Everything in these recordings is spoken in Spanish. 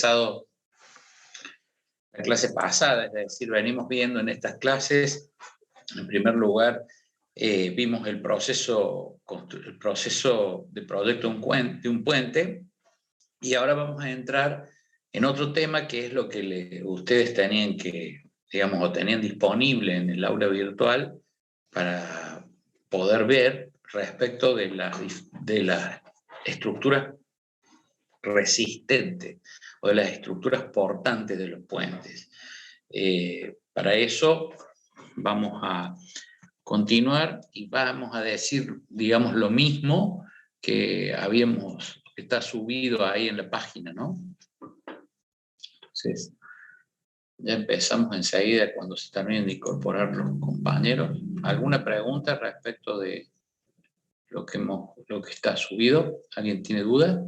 empezado la clase pasada, es decir, venimos viendo en estas clases, en primer lugar, vimos el proceso de proyecto de un puente, y ahora vamos a entrar en otro tema que es lo que ustedes tenían que, digamos, o tenían disponible en el aula virtual para poder ver respecto de las estructuras resistentes o de las estructuras portantes de los puentes. Para eso vamos a continuar y vamos a decir, digamos, lo mismo que está subido ahí en la página, ¿no? Entonces, ya empezamos enseguida cuando se terminen de incorporar los compañeros. ¿Alguna pregunta respecto de lo que está subido? ¿Alguien tiene duda?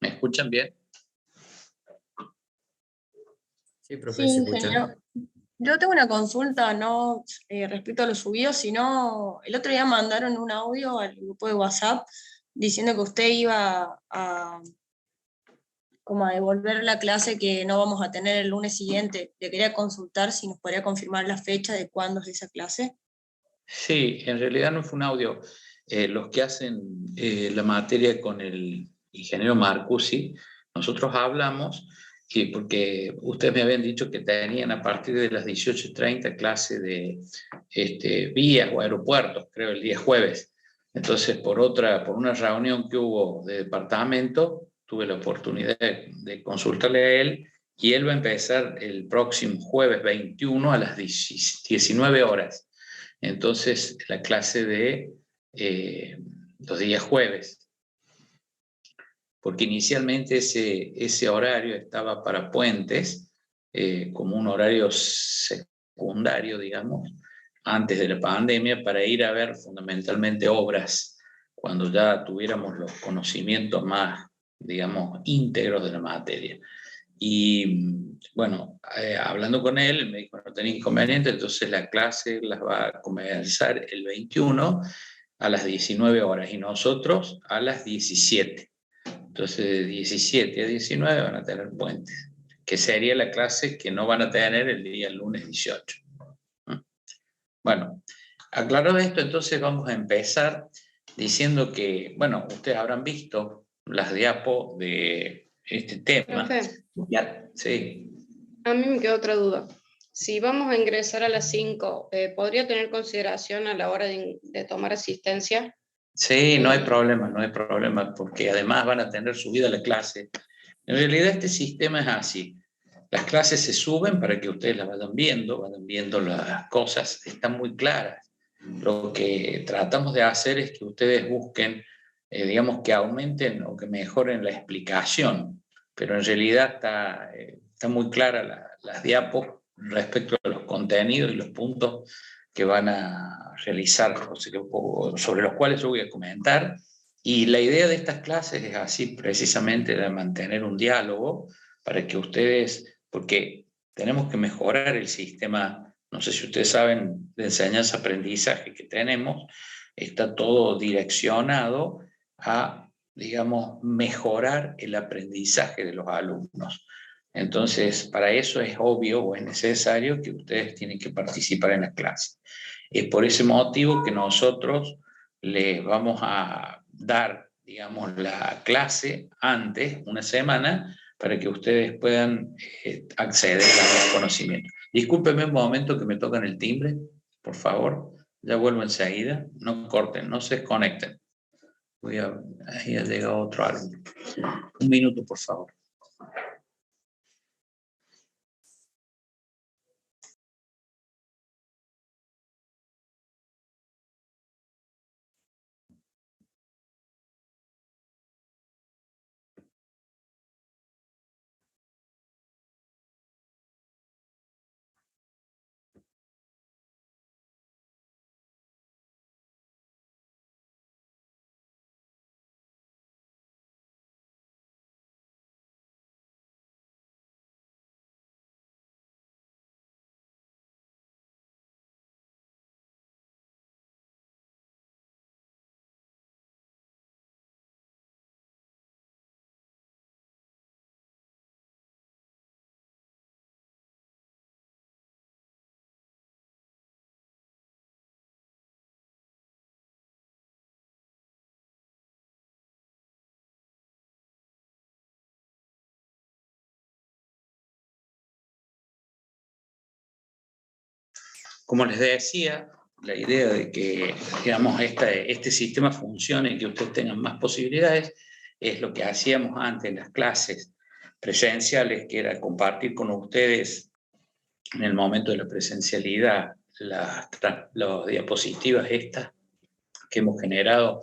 ¿Me escuchan bien? Sí, profe, se escucha. Yo tengo una consulta, no respecto a los subidos, sino el otro día mandaron un audio al grupo de WhatsApp diciendo que usted iba como a devolver la clase que no vamos a tener el lunes siguiente. Le quería consultar si nos podría confirmar la fecha de cuándo es esa clase. Sí, en realidad no fue un audio. Los que hacen la materia con el ingeniero Marcusi, nosotros hablamos, porque ustedes me habían dicho que tenían a partir de las 18:30 clase de vías o aeropuertos, creo, el día jueves. Entonces, por una reunión que hubo de departamento, tuve la oportunidad de consultarle a él, y él va a empezar el próximo jueves 21 a las 19 horas. Entonces, la clase de los días jueves, porque inicialmente ese horario estaba para puentes, como un horario secundario, digamos, antes de la pandemia, para ir a ver fundamentalmente obras, cuando ya tuviéramos los conocimientos más, digamos, íntegros de la materia. Y bueno, hablando con él, me dijo no tenía inconveniente, entonces la clase las va a comenzar el 21 a las 19 horas y nosotros a las 17. Entonces de 17 a 19 van a tener puentes, que sería la clase que no van a tener el día lunes 18. Bueno, aclarado esto, entonces vamos a empezar diciendo que, bueno, ustedes habrán visto las diapos de este tema. Profe, Sí. a mí me quedó otra duda. Si vamos a ingresar a las 5, ¿podría tener consideración a la hora de tomar asistencia? Sí, no hay problema, porque además van a tener subida la clase. En realidad este sistema es así. Las clases se suben para que ustedes las vayan viendo las cosas, están muy claras. Lo que tratamos de hacer es que ustedes busquen, digamos, que aumenten o que mejoren la explicación, pero en realidad está muy clara las diapos respecto a los contenidos y los puntos que van a realizar, sobre los cuales yo voy a comentar. Y la idea de estas clases es así, precisamente, de mantener un diálogo para que ustedes, porque tenemos que mejorar el sistema, no sé si ustedes saben, de enseñanza-aprendizaje que tenemos, está todo direccionado a, digamos, mejorar el aprendizaje de los alumnos. Entonces, para eso es obvio o es necesario que ustedes tienen que participar en la clase. Es por ese motivo que nosotros les vamos a dar, digamos, la clase antes, una semana, para que ustedes puedan acceder a los conocimientos. Discúlpenme un momento que me tocan el timbre, por favor. Ya vuelvo enseguida. No corten, no se desconecten. Ahí ha llegado otro alumno. Un minuto, por favor. Como les decía, la idea de que, digamos, este sistema funcione y que ustedes tengan más posibilidades es lo que hacíamos antes en las clases presenciales, que era compartir con ustedes en el momento de la presencialidad las diapositivas estas que hemos generado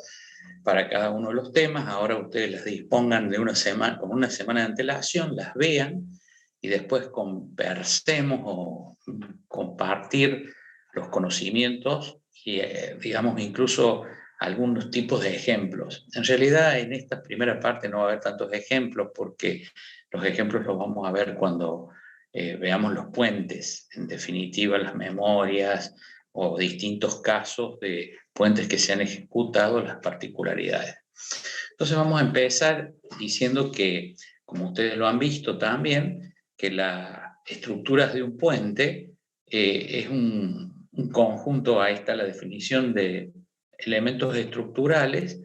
para cada uno de los temas. Ahora ustedes las dispongan de una semana, con una semana de antelación, las vean y después conversemos o compartir los conocimientos y, digamos, incluso algunos tipos de ejemplos. En realidad, en esta primera parte no va a haber tantos ejemplos porque los ejemplos los vamos a ver cuando veamos los puentes, en definitiva, las memorias o distintos casos de puentes que se han ejecutado, las particularidades. Entonces vamos a empezar diciendo que, como ustedes lo han visto también, que las estructuras de un puente es un conjunto, ahí está la definición de elementos estructurales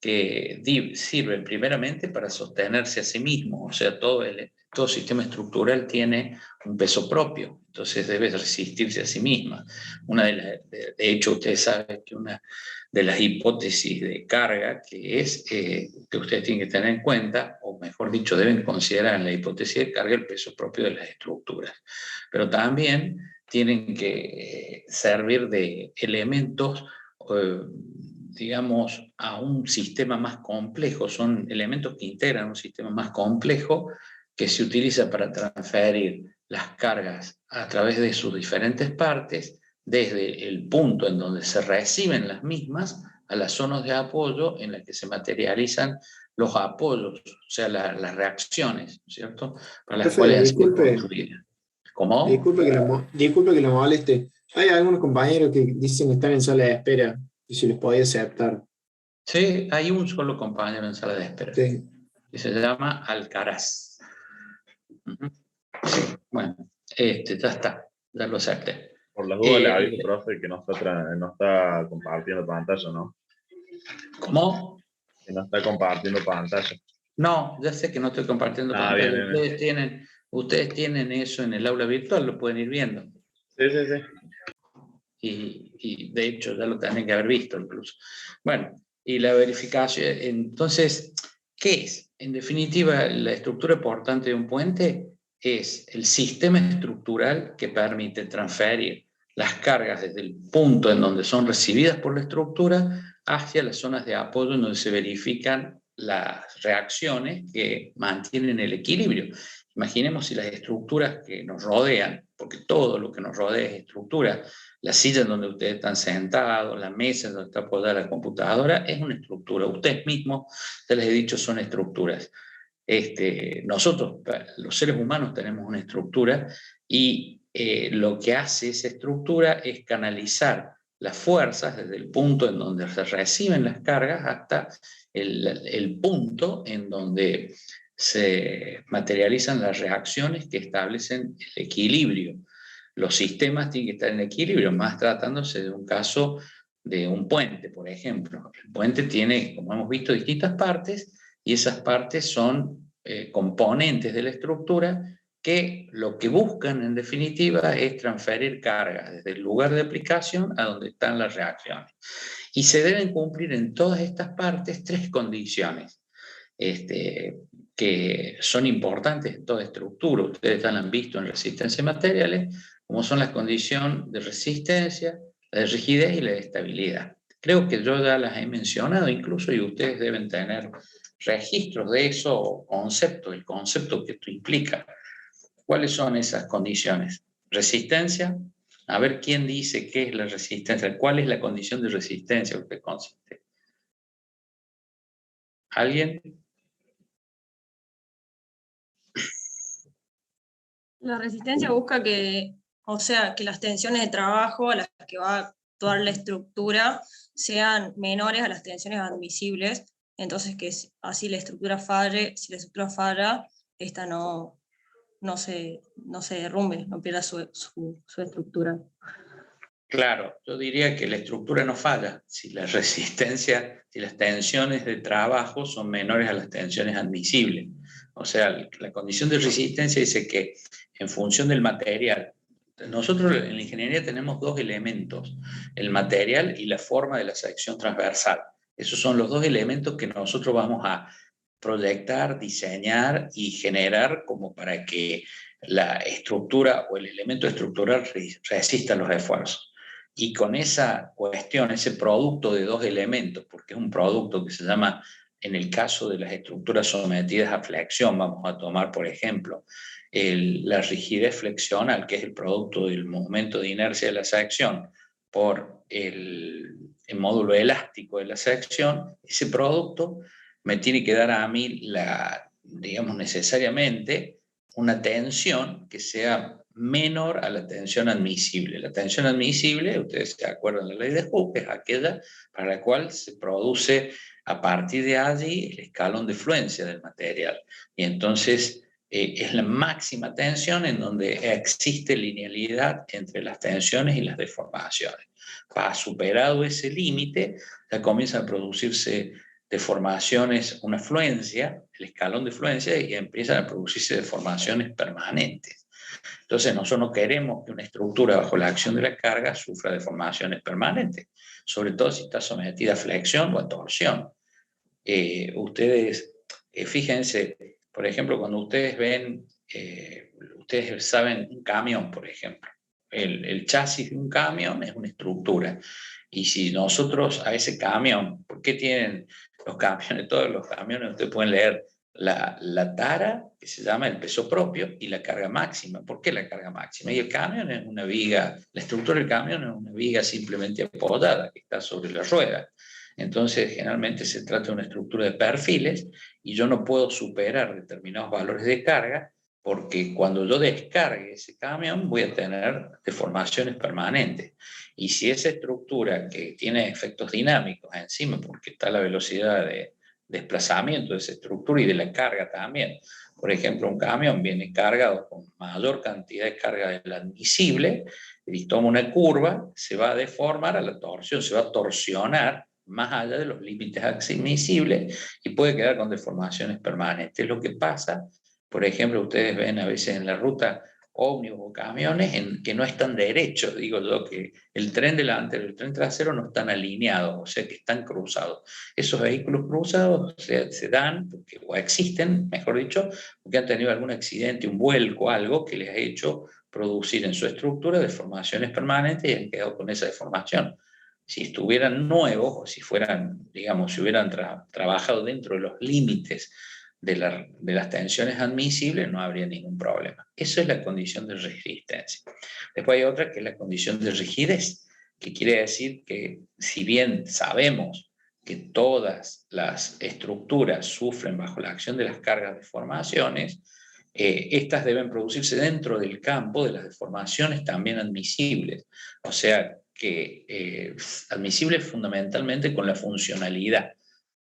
que sirven primeramente para sostenerse a sí mismo, o sea, todo sistema estructural tiene un peso propio, entonces debe resistirse a sí misma. De hecho, ustedes saben que una de las hipótesis de carga que ustedes tienen que tener en cuenta, o mejor dicho, deben considerar en la hipótesis de carga el peso propio de las estructuras. Pero también tienen que servir de elementos, digamos, a un sistema más complejo. Son elementos que integran un sistema más complejo que se utiliza para transferir las cargas a través de sus diferentes partes, desde el punto en donde se reciben las mismas a las zonas de apoyo en las que se materializan los apoyos, o sea, las reacciones, ¿cierto? Para las cuales han sido construidas. ¿Cómo? Disculpe que lo moleste. Hay algunos compañeros que dicen que están en sala de espera y si les podía aceptar. Sí, hay un solo compañero en sala de espera. Sí. Que se llama Alcaraz. Sí, bueno, ya está, ya lo acepté. Por las dudas le aviso, profe, que no está compartiendo pantalla, ¿no? ¿Cómo? Que no está compartiendo pantalla. No, ya sé que no estoy compartiendo pantalla. Bien. Ustedes tienen eso en el aula virtual, lo pueden ir viendo. Sí. Y de hecho ya lo tienen que haber visto incluso. Bueno, y la verificación, entonces, ¿qué es? En definitiva, la estructura portante de un puente es el sistema estructural que permite transferir las cargas desde el punto en donde son recibidas por la estructura hacia las zonas de apoyo en donde se verifican las reacciones que mantienen el equilibrio. Imaginemos si las estructuras que nos rodean, porque todo lo que nos rodea es estructura, la silla en donde ustedes están sentados, la mesa en donde está apoyada la computadora, es una estructura. Ustedes mismos, ya les he dicho, son estructuras. Nosotros, los seres humanos, tenemos una estructura y lo que hace esa estructura es canalizar las fuerzas desde el punto en donde se reciben las cargas hasta el punto en donde se materializan las reacciones que establecen el equilibrio. Los sistemas tienen que estar en equilibrio, más tratándose de un caso de un puente, por ejemplo. El puente tiene, como hemos visto, distintas partes y esas partes son componentes de la estructura que lo que buscan en definitiva es transferir cargas desde el lugar de aplicación a donde están las reacciones. Y se deben cumplir en todas estas partes tres condiciones que son importantes en toda estructura. Ustedes ya la han visto en resistencia de materiales, como son las condiciones de resistencia, la de rigidez y la de estabilidad. Creo que yo ya las he mencionado incluso y ustedes deben tener registros de eso o conceptos, el concepto que esto implica. ¿Cuáles son esas condiciones? Resistencia. A ver quién dice qué es la resistencia, cuál es la condición de resistencia que consiste. ¿Alguien? La resistencia busca que las tensiones de trabajo a las que va a actuar la estructura sean menores a las tensiones admisibles, entonces que así la estructura falle, si la estructura falla, esta no se derrumbe, no pierda su estructura. Claro, yo diría que la estructura no falla si la resistencia, si las tensiones de trabajo son menores a las tensiones admisibles. O sea, la condición de resistencia dice que en función del material nosotros en la ingeniería tenemos dos elementos, el material y la forma de la sección transversal. Esos son los dos elementos que nosotros vamos a proyectar, diseñar y generar como para que la estructura o el elemento estructural resista los esfuerzos. Y con esa cuestión, ese producto de dos elementos, porque es un producto que se llama, en el caso de las estructuras sometidas a flexión, vamos a tomar por ejemplo, la rigidez flexional, que es el producto del momento de inercia de la sección, por el módulo elástico de la sección, ese producto me tiene que dar a mí, digamos, necesariamente una tensión que sea menor a la tensión admisible. La tensión admisible, ustedes se acuerdan de la ley de Hooke, es aquella para la cual se produce a partir de allí el escalón de fluencia del material. Y entonces es la máxima tensión en donde existe linealidad entre las tensiones y las deformaciones. Para superado ese límite, ya comienzan a producirse deformaciones, una fluencia, el escalón de fluencia, y empiezan a producirse deformaciones permanentes. Entonces nosotros no queremos que una estructura bajo la acción de la carga sufra deformaciones permanentes, sobre todo si está sometida a flexión o a torsión. Ustedes, fíjense, por ejemplo, cuando ustedes ven, ustedes saben un camión, por ejemplo, el chasis de un camión es una estructura. Y si nosotros a ese camión, ¿por qué tienen los camiones? Todos los camiones, ustedes pueden leer la tara, que se llama el peso propio, y la carga máxima. ¿Por qué la carga máxima? Y el camión es una viga, la estructura del camión es una viga simplemente apoyada, que está sobre la rueda. Entonces, generalmente se trata de una estructura de perfiles y yo no puedo superar determinados valores de carga porque cuando yo descargue ese camión voy a tener deformaciones permanentes. Y si esa estructura que tiene efectos dinámicos encima, porque está la velocidad de desplazamiento de esa estructura y de la carga también, por ejemplo, un camión viene cargado con mayor cantidad de carga de la admisible y toma una curva, se va a deformar a la torsión, se va a torsionar más allá de los límites admisibles y puede quedar con deformaciones permanentes. Lo que pasa, por ejemplo, ustedes ven a veces en la ruta ómnibus o camiones que no están derechos, digo yo, que el tren delantero y el tren trasero no están alineados, o sea que están cruzados. Esos vehículos cruzados se dan, o existen, mejor dicho, porque han tenido algún accidente, un vuelco, algo que les ha hecho producir en su estructura deformaciones permanentes y han quedado con esa deformación. Si estuvieran nuevos o si fueran, digamos, si hubieran trabajado dentro de los límites de las tensiones admisibles, no habría ningún problema. Eso es la condición de resistencia. Después hay otra que es la condición de rigidez, que quiere decir que si bien sabemos que todas las estructuras sufren bajo la acción de las cargas de deformaciones, estas deben producirse dentro del campo de las deformaciones también admisibles. O sea, que admisible fundamentalmente con la funcionalidad,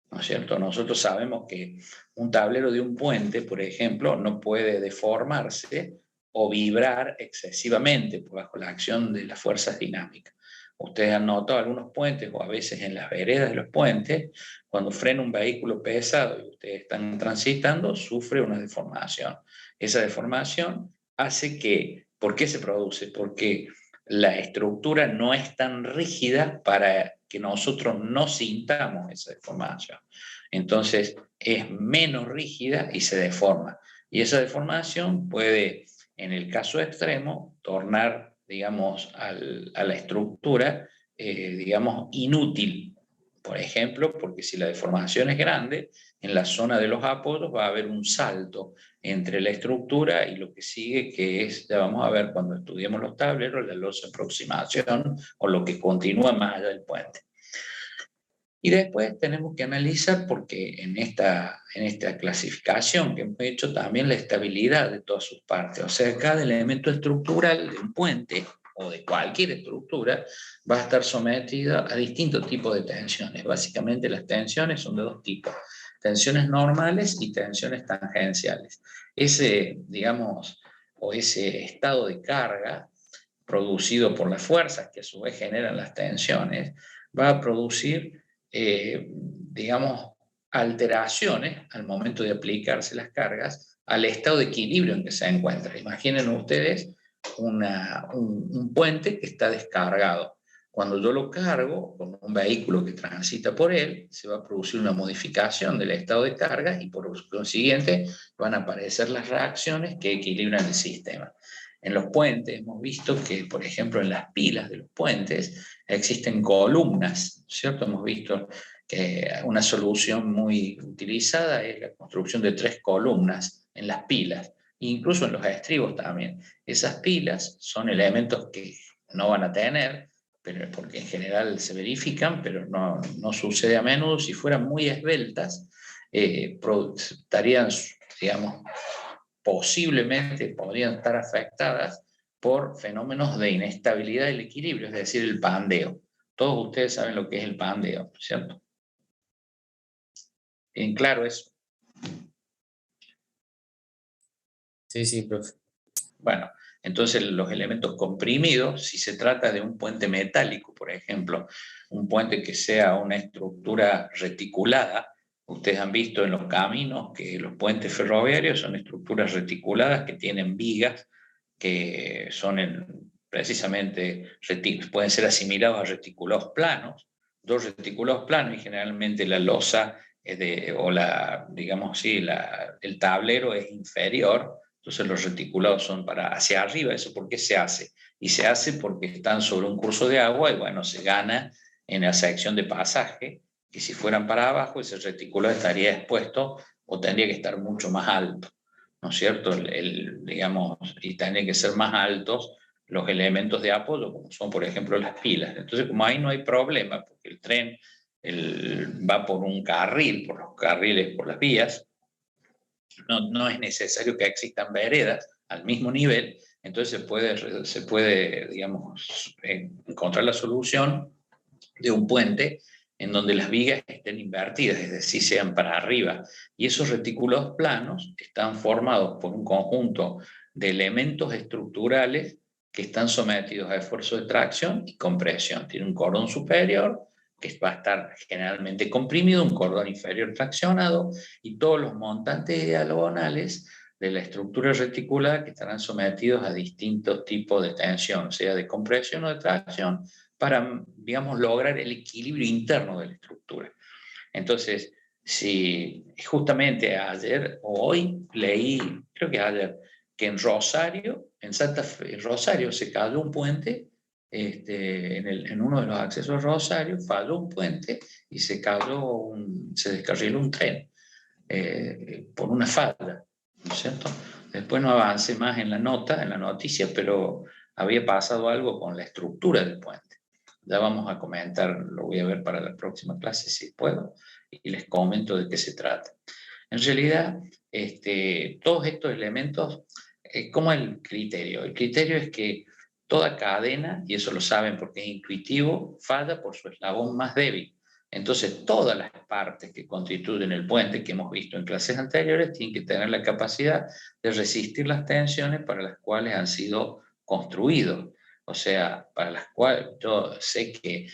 ¿no es cierto? Nosotros sabemos que un tablero de un puente, por ejemplo, no puede deformarse o vibrar excesivamente bajo la acción de las fuerzas dinámicas. Ustedes han notado algunos puentes, o a veces en las veredas de los puentes, cuando frena un vehículo pesado y ustedes están transitando, sufre una deformación. Esa deformación hace que, ¿por qué se produce? Porque la estructura no es tan rígida para que nosotros no sintamos esa deformación. Entonces es menos rígida y se deforma. Y esa deformación puede, en el caso extremo, tornar, digamos, a la estructura, digamos, inútil. Por ejemplo, porque si la deformación es grande, en la zona de los apoyos va a haber un salto entre la estructura y lo que sigue, que es, ya vamos a ver cuando estudiemos los tableros, la losa de aproximación o lo que continúa más allá del puente. Y después tenemos que analizar, porque en esta clasificación que hemos hecho, también la estabilidad de todas sus partes. O sea, cada elemento estructural de un puente o de cualquier estructura va a estar sometida a distintos tipos de tensiones. Básicamente las tensiones son de dos tipos: tensiones normales y tensiones tangenciales. Ese, digamos, o ese estado de carga producido por las fuerzas que a su vez generan las tensiones, va a producir, digamos, alteraciones al momento de aplicarse las cargas al estado de equilibrio en que se encuentra. Imaginen ustedes un puente que está descargado. Cuando yo lo cargo con un vehículo que transita por él, se va a producir una modificación del estado de carga y por consiguiente van a aparecer las reacciones que equilibran el sistema. En los puentes hemos visto que, por ejemplo, en las pilas de los puentes existen columnas, ¿cierto? Hemos visto que una solución muy utilizada es la construcción de 3 columnas en las pilas, incluso en los estribos también. Esas pilas son elementos que no van a tener, pero porque en general se verifican, pero no sucede a menudo. Si fueran muy esbeltas, estarían, digamos, posiblemente podrían estar afectadas por fenómenos de inestabilidad del equilibrio, es decir, el pandeo. Todos ustedes saben lo que es el pandeo, ¿cierto? Bien claro eso. Sí, sí, profe. Bueno, entonces los elementos comprimidos, si se trata de un puente metálico, por ejemplo, un puente que sea una estructura reticulada, ustedes han visto en los caminos que los puentes ferroviarios son estructuras reticuladas que tienen vigas que son precisamente, pueden ser asimilados a reticulados planos, 2 reticulados planos, y generalmente la losa digamos, sí, el tablero es inferior. Entonces los reticulados son para hacia arriba. ¿Eso por qué se hace? Y se hace porque están sobre un curso de agua y bueno, se gana en la sección de pasaje, que si fueran para abajo ese reticulado estaría expuesto o tendría que estar mucho más alto, ¿no es cierto? Digamos, y tendrían que ser más altos los elementos de apoyo, como son por ejemplo las pilas. Entonces como ahí no hay problema, porque el tren va por un carril, por los carriles, por las vías, no es necesario que existan veredas al mismo nivel, entonces se puede digamos, encontrar la solución de un puente en donde las vigas estén invertidas, es decir, sean para arriba. Y esos retículos planos están formados por un conjunto de elementos estructurales que están sometidos a esfuerzo de tracción y compresión. Tiene un cordón superior, que va a estar generalmente comprimido, un cordón inferior traccionado, y todos los montantes diagonales de la estructura reticulada que estarán sometidos a distintos tipos de tensión, sea de compresión o de tracción, para, digamos, lograr el equilibrio interno de la estructura. Entonces, si justamente ayer o hoy leí, creo que ayer, que en Rosario, en Rosario se cayó un puente, en uno de los accesos a Rosario falló un puente y se descarriló un tren por una falla, ¿no es cierto? Después no avancé más en la noticia, pero había pasado algo con la estructura del puente. Ya vamos a comentar, lo voy a ver para la próxima clase si puedo, y les comento de qué se trata. En realidad, todos estos elementos, ¿cómo es el criterio? El criterio es que toda cadena, y eso lo saben porque es intuitivo, falla por su eslabón más débil. Entonces, todas las partes que constituyen el puente que hemos visto en clases anteriores tienen que tener la capacidad de resistir las tensiones para las cuales han sido construidos. O sea, para las cuales yo sé que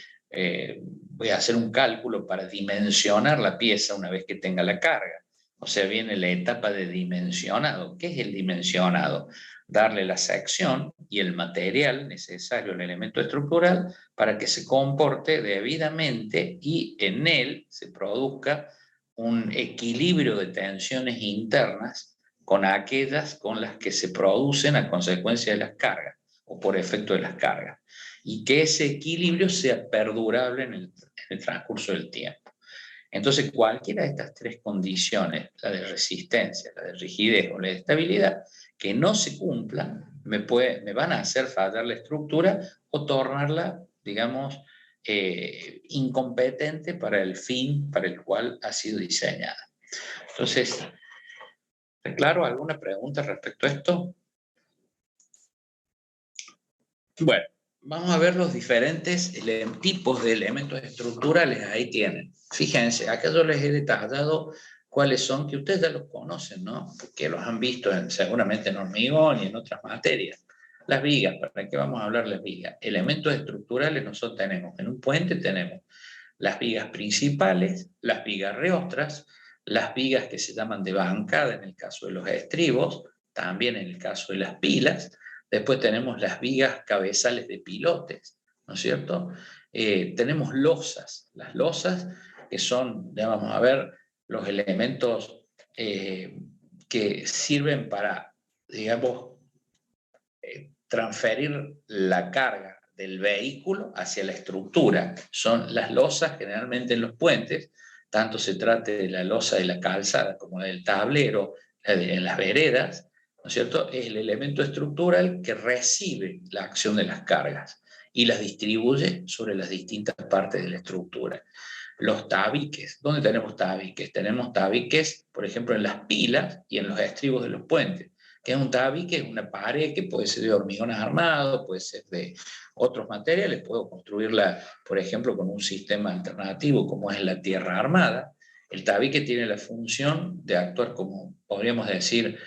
voy a hacer un cálculo para dimensionar la pieza una vez que tenga la carga. O sea, viene la etapa de dimensionado. ¿Qué es el dimensionado? Darle la sección y el material necesario, el elemento estructural, para que se comporte debidamente y en él se produzca un equilibrio de tensiones internas con aquellas con las que se producen a consecuencia de las cargas o por efecto de las cargas, y que ese equilibrio sea perdurable en el transcurso del tiempo. Entonces, cualquiera de estas 3 condiciones, la de resistencia, la de rigidez o la de estabilidad, que no se cumplan, me van a hacer fallar la estructura o tornarla, digamos, incompetente para el fin para el cual ha sido diseñada. Entonces, ¿claro? ¿Alguna pregunta respecto a esto? Bueno, vamos a ver los diferentes tipos de elementos estructurales. Ahí tienen. Fíjense, acá yo les he detallado cuáles son, que ustedes ya los conocen, ¿no? Porque los han visto seguramente en hormigón y en otras materias. Las vigas, ¿para qué vamos a hablar de las vigas? Elementos estructurales nosotros tenemos. En un puente tenemos las vigas principales, las vigas reostras, las vigas que se llaman de bancada en el caso de los estribos, también en el caso de las pilas, Después tenemos las vigas cabezales de pilotes, ¿no es cierto? Tenemos losas, las losas que son, ya vamos a ver, los elementos que sirven para, digamos, transferir la carga del vehículo hacia la estructura. Son las losas generalmente en los puentes, tanto se trate de la losa de la calzada como del tablero, en las veredas, ¿no es cierto? Es el elemento estructural que recibe la acción de las cargas y las distribuye sobre las distintas partes de la estructura. Los tabiques, ¿dónde tenemos tabiques? Tenemos tabiques, por ejemplo, en las pilas y en los estribos de los puentes. Que es un tabique, es una pared que puede ser de hormigón armado, puede ser de otros materiales, puedo construirla, por ejemplo, con un sistema alternativo como es la tierra armada. El tabique tiene la función de actuar como, podríamos decir,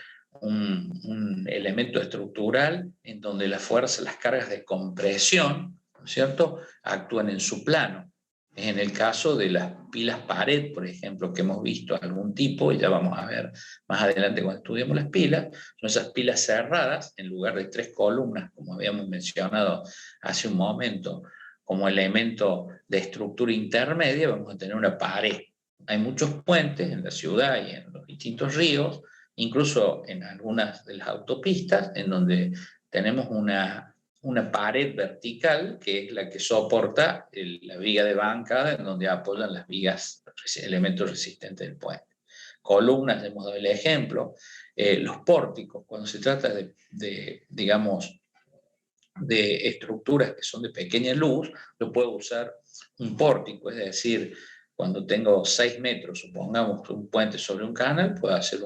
un elemento estructural en donde la fuerza, las cargas de compresión, ¿no es cierto?, actúan en su plano. En el caso de las pilas pared, por ejemplo, que hemos visto algún tipo, y ya vamos a ver más adelante cuando estudiemos las pilas, son esas pilas cerradas, en lugar de 3 columnas, como habíamos mencionado hace un momento, como elemento de estructura intermedia, vamos a tener una pared. Hay muchos puentes en la ciudad y en los distintos ríos, incluso en algunas de las autopistas, en donde tenemos una pared vertical, que es la que soporta la viga de bancada, en donde apoyan las vigas, elementos resistentes del puente. Columnas, hemos dado el ejemplo. Los pórticos, cuando se trata digamos, de estructuras que son de pequeña luz, yo puedo usar un pórtico, es decir, cuando tengo 6 metros, supongamos un puente sobre un canal, puedo hacer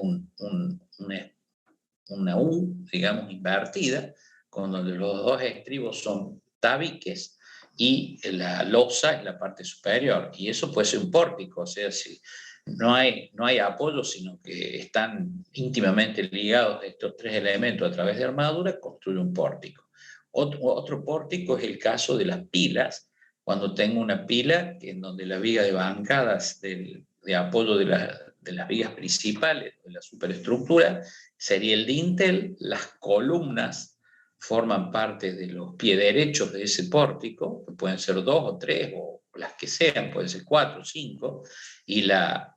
una U, digamos, invertida, con donde los 2 estribos son tabiques y la losa es la parte superior. Y eso puede ser un pórtico, o sea, si no hay apoyo, sino que están íntimamente ligados estos 3 elementos a través de armadura, construye un pórtico. Otro pórtico es el caso de las pilas, cuando tengo una pila en donde la viga de bancadas de apoyo de las vigas principales, de la superestructura, sería el dintel. Las columnas forman parte de los pies derechos de ese pórtico, que pueden ser 2 o 3, o las que sean, pueden ser 4 o 5, y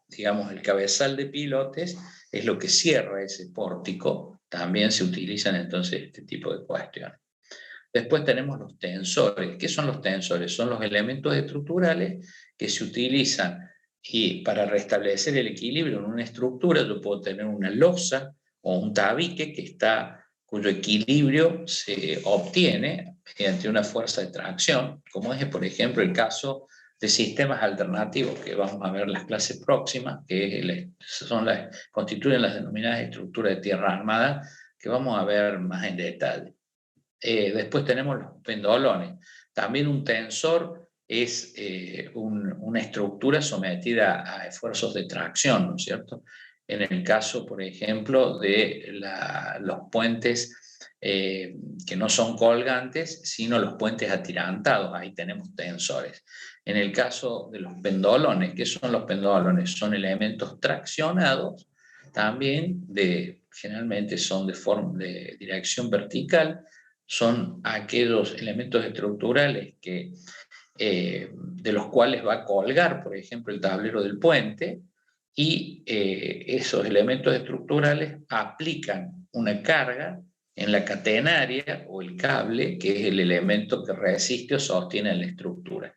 digamos, el cabezal de pilotes es lo que cierra ese pórtico. También se utilizan entonces este tipo de cuestiones. Después tenemos los tensores. ¿Qué son los tensores? Son los elementos estructurales que se utilizan y para restablecer el equilibrio en una estructura. Yo puedo tener una losa o un tabique cuyo equilibrio se obtiene mediante una fuerza de tracción, como es, por ejemplo, el caso de sistemas alternativos que vamos a ver en las clases próximas, que constituyen las denominadas estructuras de tierra armada, que vamos a ver más en detalle. Después tenemos los pendolones. También un tensor es una estructura sometida a esfuerzos de tracción, ¿no es cierto? En el caso, por ejemplo, de los puentes que no son colgantes, sino los puentes atirantados, ahí tenemos tensores. En el caso de los pendolones, ¿qué son los pendolones? Son elementos traccionados, también generalmente son de dirección vertical. Son aquellos elementos estructurales de los cuales va a colgar, por ejemplo, el tablero del puente, y esos elementos estructurales aplican una carga en la catenaria o el cable, que es el elemento que resiste o sostiene la estructura.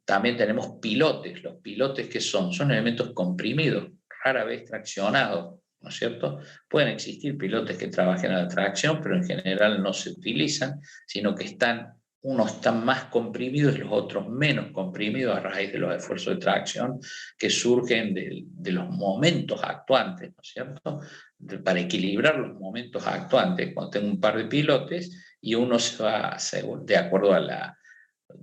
También tenemos pilotes. Los pilotes, ¿qué son? Son elementos comprimidos, rara vez traccionados, ¿no es cierto? Pueden existir pilotes que trabajen a la tracción, pero en general no se utilizan, sino que unos están más comprimidos y los otros menos comprimidos a raíz de los esfuerzos de tracción que surgen de los momentos actuantes, ¿no es cierto? Para equilibrar los momentos actuantes, cuando tengo un par de pilotes y uno se va de acuerdo a la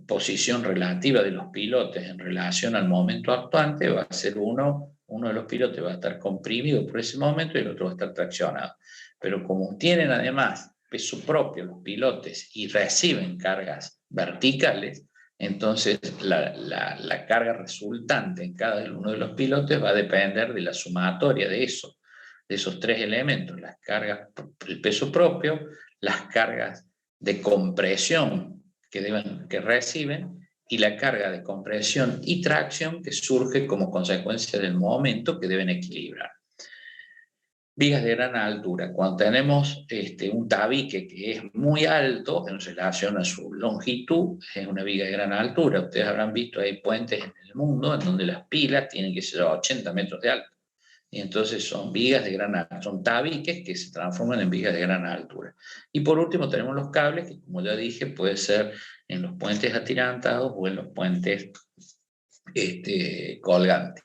posición relativa de los pilotes en relación al momento actuante, va a ser uno de los pilotes va a estar comprimido por ese momento y el otro va a estar traccionado. Pero como tienen además peso propio los pilotes y reciben cargas verticales, entonces la carga resultante en cada uno de los pilotes va a depender de la sumatoria de esos 3 elementos: las cargas, el peso propio, las cargas de compresión que reciben y la carga de compresión y tracción que surge como consecuencia del momento que deben equilibrar. Vigas de gran altura. Cuando tenemos un tabique que es muy alto en relación a su longitud, es una viga de gran altura. Ustedes habrán visto, hay puentes en el mundo en donde las pilas tienen que ser a 80 metros de alto. Y entonces son vigas de gran altura, son tabiques que se transforman en vigas de gran altura. Y por último tenemos los cables, que como ya dije, puede ser en los puentes atirantados o en los puentes colgantes.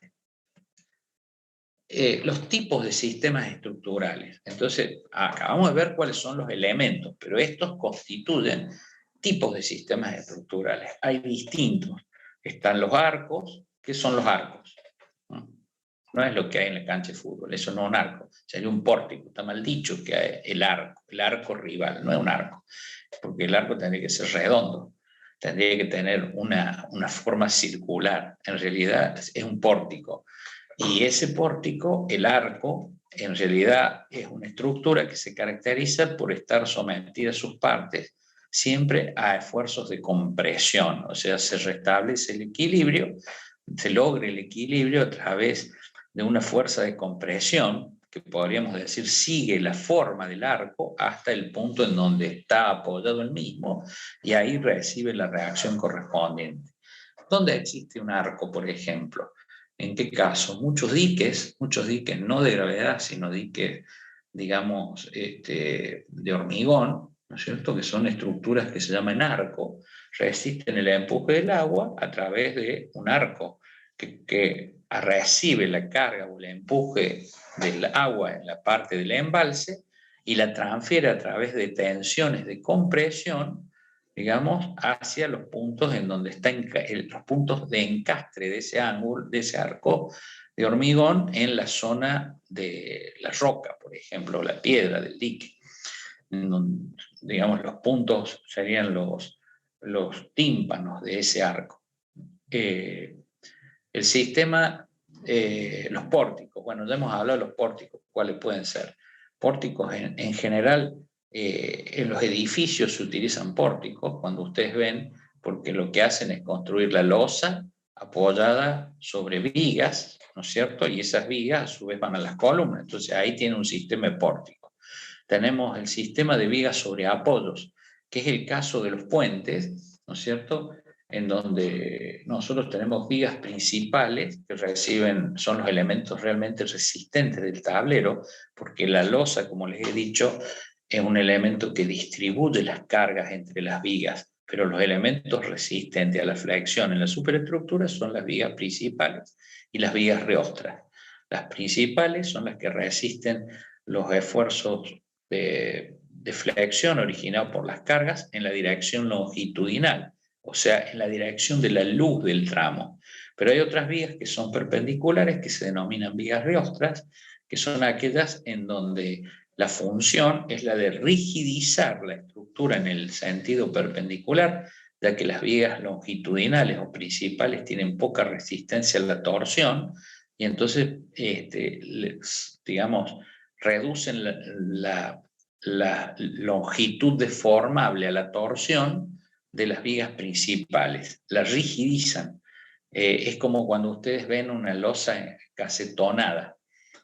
Los tipos de sistemas estructurales. Entonces, acabamos de ver cuáles son los elementos, pero estos constituyen tipos de sistemas estructurales. Hay distintos. Están los arcos. ¿Qué son los arcos? No es lo que hay en la cancha de fútbol, eso no es un arco. Si hay un pórtico, está mal dicho que hay el arco rival, no es un arco, porque el arco tendría que ser redondo, tendría que tener una forma circular. En realidad es un pórtico. Y ese pórtico, el arco, en realidad es una estructura que se caracteriza por estar sometida a sus partes siempre a esfuerzos de compresión, o sea, se restablece el equilibrio, se logra el equilibrio a través de una fuerza de compresión que podríamos decir sigue la forma del arco hasta el punto en donde está apoyado el mismo y ahí recibe la reacción correspondiente. ¿Dónde existe un arco, por ejemplo? ¿En qué caso? Muchos diques no de gravedad, sino diques, digamos, de hormigón, ¿no es cierto?, que son estructuras que se llaman arco, resisten el empuje del agua a través de un arco que recibe la carga o el empuje del agua en la parte del embalse y la transfiere a través de tensiones de compresión, digamos, hacia los puntos en donde están los puntos de encastre de ese ángulo, de ese arco de hormigón en la zona de la roca, por ejemplo, la piedra del dique. Digamos, los puntos serían los tímpanos de ese arco. El sistema, los pórticos, bueno, ya hemos hablado de los pórticos, ¿cuáles pueden ser? Pórticos en general, en los edificios se utilizan pórticos, cuando ustedes ven, porque lo que hacen es construir la losa apoyada sobre vigas, ¿no es cierto? Y esas vigas a su vez van a las columnas, entonces ahí tiene un sistema de pórtico. Tenemos el sistema de vigas sobre apoyos, que es el caso de los puentes, ¿no es cierto?, en donde nosotros tenemos vigas principales que son los elementos realmente resistentes del tablero, porque la losa, como les he dicho, es un elemento que distribuye las cargas entre las vigas, pero los elementos resistentes a la flexión en la superestructura son las vigas principales y las vigas reostras. Las principales son las que resisten los esfuerzos de flexión originados por las cargas en la dirección longitudinal, o sea, en la dirección de la luz del tramo. Pero hay otras vigas que son perpendiculares, que se denominan vigas reostras, que son aquellas en donde la función es la de rigidizar la estructura en el sentido perpendicular, ya que las vigas longitudinales o principales tienen poca resistencia a la torsión, y entonces, digamos, reducen la longitud deformable a la torsión de las vigas principales, la rigidizan. Es como cuando ustedes ven una losa casetonada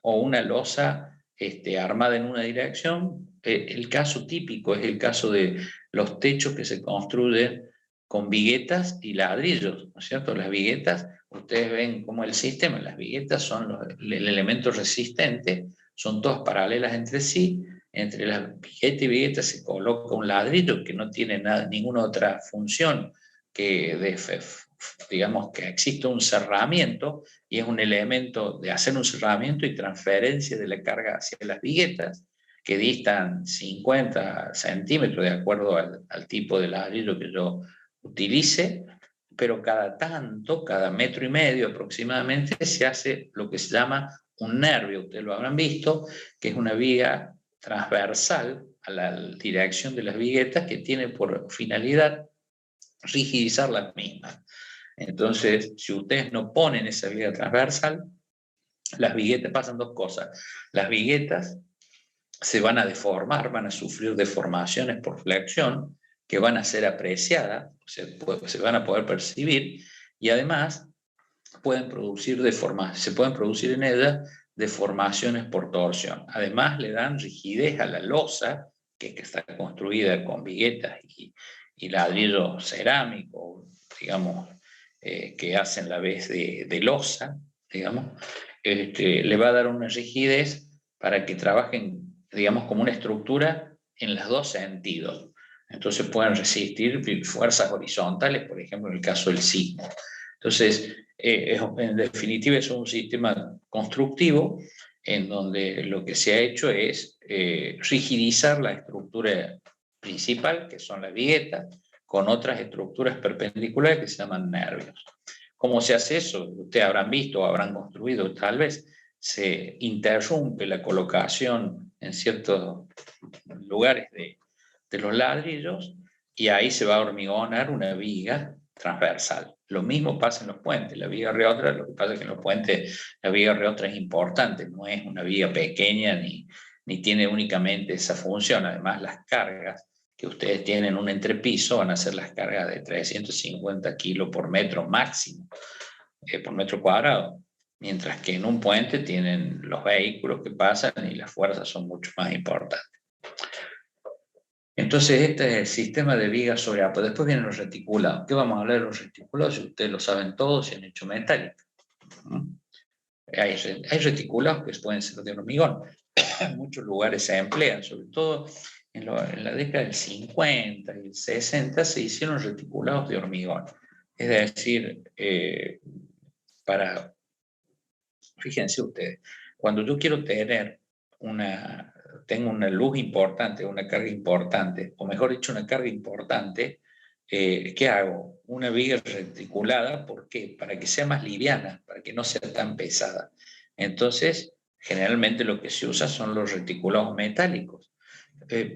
o una losa armada en una dirección. El caso típico es el caso de los techos que se construyen con viguetas y ladrillos, ¿no es cierto? Las viguetas, ustedes ven cómo el sistema, las viguetas son el elemento resistente, son todas paralelas entre sí. Entre las vigueta y vigueta se coloca un ladrillo que no tiene ninguna otra función que digamos que existe un cerramiento, y es un elemento de hacer un cerramiento y transferencia de la carga hacia las viguetas, que distan 50 centímetros de acuerdo al tipo de ladrillo que yo utilice, pero cada tanto, cada metro y medio aproximadamente, se hace lo que se llama un nervio, ustedes lo habrán visto, que es una viga transversal a la dirección de las viguetas que tiene por finalidad rigidizar las mismas. Entonces, si ustedes no ponen esa viga transversal, las viguetas, pasan dos cosas. Las viguetas se van a deformar, van a sufrir deformaciones por flexión que van a ser apreciadas, se van a poder percibir, y además se pueden producir en ellas deformaciones por torsión. Además le dan rigidez a la losa, que está construida con viguetas y ladrillo cerámico, digamos, que hacen la vez de losa, digamos, le va a dar una rigidez para que trabajen, digamos, como una estructura en los dos sentidos. Entonces pueden resistir fuerzas horizontales, por ejemplo, en el caso del sismo. Entonces, en definitiva, es un sistema constructivo en donde lo que se ha hecho es rigidizar la estructura principal, que son las viguetas, con otras estructuras perpendiculares que se llaman nervios. ¿Cómo se hace eso? Ustedes habrán visto o habrán construido, tal vez se interrumpe la colocación en ciertos lugares de los ladrillos y ahí se va a hormigonar una viga transversal. Lo mismo pasa en los puentes. La viga reotra, lo que pasa es que en los puentes la viga reotra es importante, no es una viga pequeña ni tiene únicamente esa función. Además, las cargas que ustedes tienen en un entrepiso van a ser las cargas de 350 kilos por metro máximo, por metro cuadrado, mientras que en un puente tienen los vehículos que pasan y las fuerzas son mucho más importantes. Entonces, este es el sistema de vigas sobre APA. Después vienen los reticulados. ¿Qué vamos a hablar de los reticulados? Si ustedes lo saben todos y han hecho metálica. Hay reticulados que pueden ser de hormigón. En muchos lugares se emplean, sobre todo en la década del 50 y el 60 se hicieron reticulados de hormigón. Es decir, fíjense ustedes, cuando yo quiero tener tengo una luz importante, una carga importante, o mejor dicho, una carga importante, ¿qué hago? Una viga reticulada, ¿por qué? Para que sea más liviana, para que no sea tan pesada. Entonces, generalmente lo que se usa son los reticulados metálicos.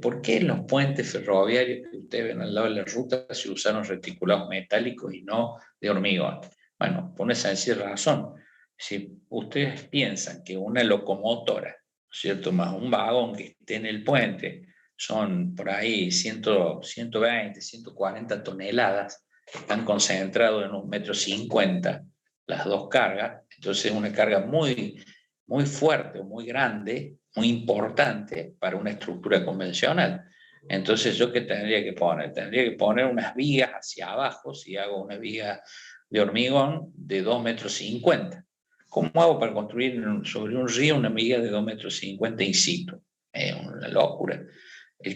¿Por qué en los puentes ferroviarios que ustedes ven al lado de la ruta se usaron reticulados metálicos y no de hormigón? Bueno, por una sencilla razón. Si ustedes piensan que una locomotora, ¿cierto?, más un vagón que esté en el puente, son por ahí 120, 140 toneladas, están concentrados en 1,50 m, las dos cargas, entonces es una carga muy, muy fuerte, muy grande, muy importante para una estructura convencional. Entonces, ¿yo qué tendría que poner? Tendría que poner unas vigas hacia abajo, si hago una viga de hormigón de 2,50 m. ¿Cómo hago para construir sobre un río una viga de 2,50 m in situ? Es una locura.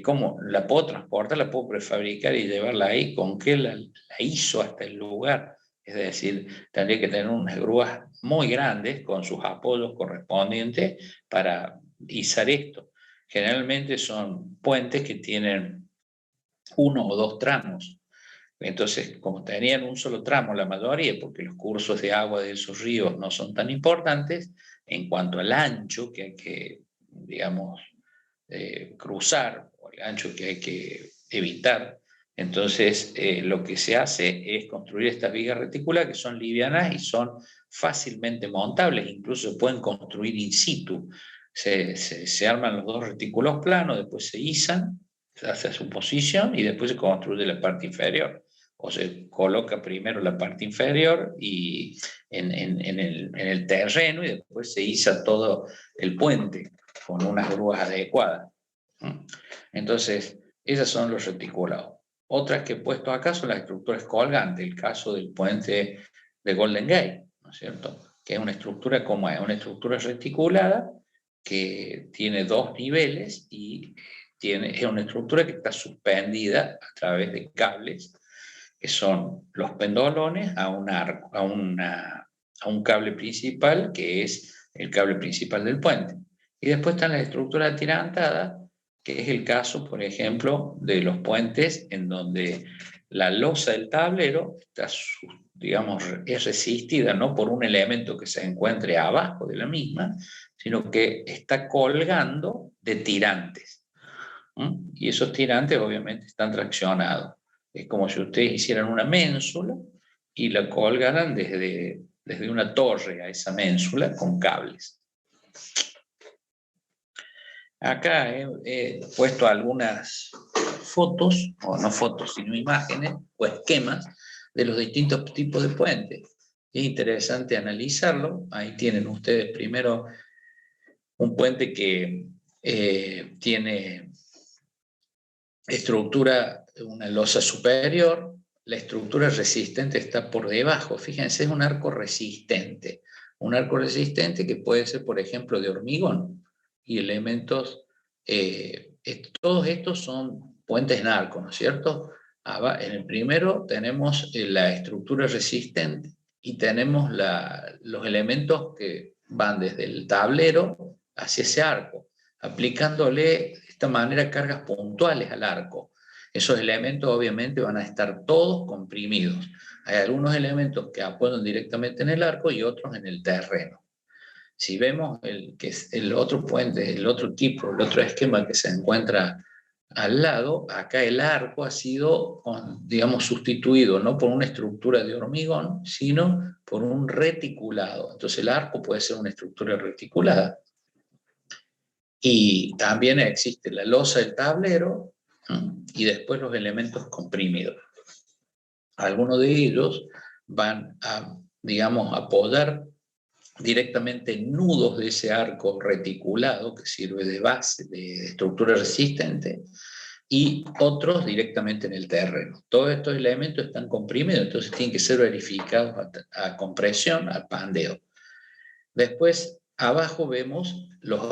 ¿Cómo la puedo transportar? La puedo prefabricar y llevarla ahí. ¿Con qué la hizo hasta el lugar? Es decir, tendría que tener unas grúas muy grandes con sus apoyos correspondientes para izar esto. Generalmente son puentes que tienen uno o dos tramos. Entonces, como tenían un solo tramo la mayoría, porque los cursos de agua de esos ríos no son tan importantes, en cuanto al ancho que hay que, digamos, cruzar, o el ancho que hay que evitar, entonces lo que se hace es construir estas vigas reticuladas que son livianas y son fácilmente montables, incluso se pueden construir in situ. Se arman los dos retículos planos, después se izan, se hace su posición y después se construye la parte inferior. O se coloca primero la parte inferior y en el terreno y después se iza todo el puente con unas grúas adecuadas. Entonces, esos son los reticulados. Otras que he puesto acá son las estructuras colgantes, el caso del puente de Golden Gate, ¿no es cierto? Que es una estructura como es, una estructura reticulada que tiene dos niveles y es una estructura que está suspendida a través de cables que son los pendolones a un cable principal, que es el cable principal del puente. Y después están las estructuras atirantadas, que es el caso, por ejemplo, de los puentes en donde la losa del tablero está, digamos, es resistida no por un elemento que se encuentre abajo de la misma, sino que está colgando de tirantes. Y esos tirantes obviamente están traccionados. Es como si ustedes hicieran una ménsula y la colgaran desde una torre a esa ménsula con cables. Acá he puesto algunas fotos, o no fotos, sino imágenes o esquemas de los distintos tipos de puentes. Es interesante analizarlo. Ahí tienen ustedes primero un puente que tiene estructura, una losa superior, la estructura resistente está por debajo. Fíjense, es un arco resistente. Un arco resistente que puede ser, por ejemplo, de hormigón y elementos, todos estos son puentes en arco, ¿no es cierto? En el primero tenemos la estructura resistente y tenemos los elementos que van desde el tablero hacia ese arco, aplicándole de esta manera cargas puntuales al arco. Esos elementos obviamente van a estar todos comprimidos. Hay algunos elementos que apoyan directamente en el arco y otros en el terreno. Si vemos el otro puente, el otro tipo, el otro esquema que se encuentra al lado, acá el arco ha sido, digamos, sustituido no por una estructura de hormigón, sino por un reticulado. Entonces el arco puede ser una estructura reticulada. Y también existe la losa del tablero y después los elementos comprimidos. Algunos de ellos van a, digamos, apoyar directamente nudos de ese arco reticulado que sirve de base, de estructura resistente, y otros directamente en el terreno. Todos estos elementos están comprimidos, entonces tienen que ser verificados a compresión, al pandeo. Después, abajo vemos los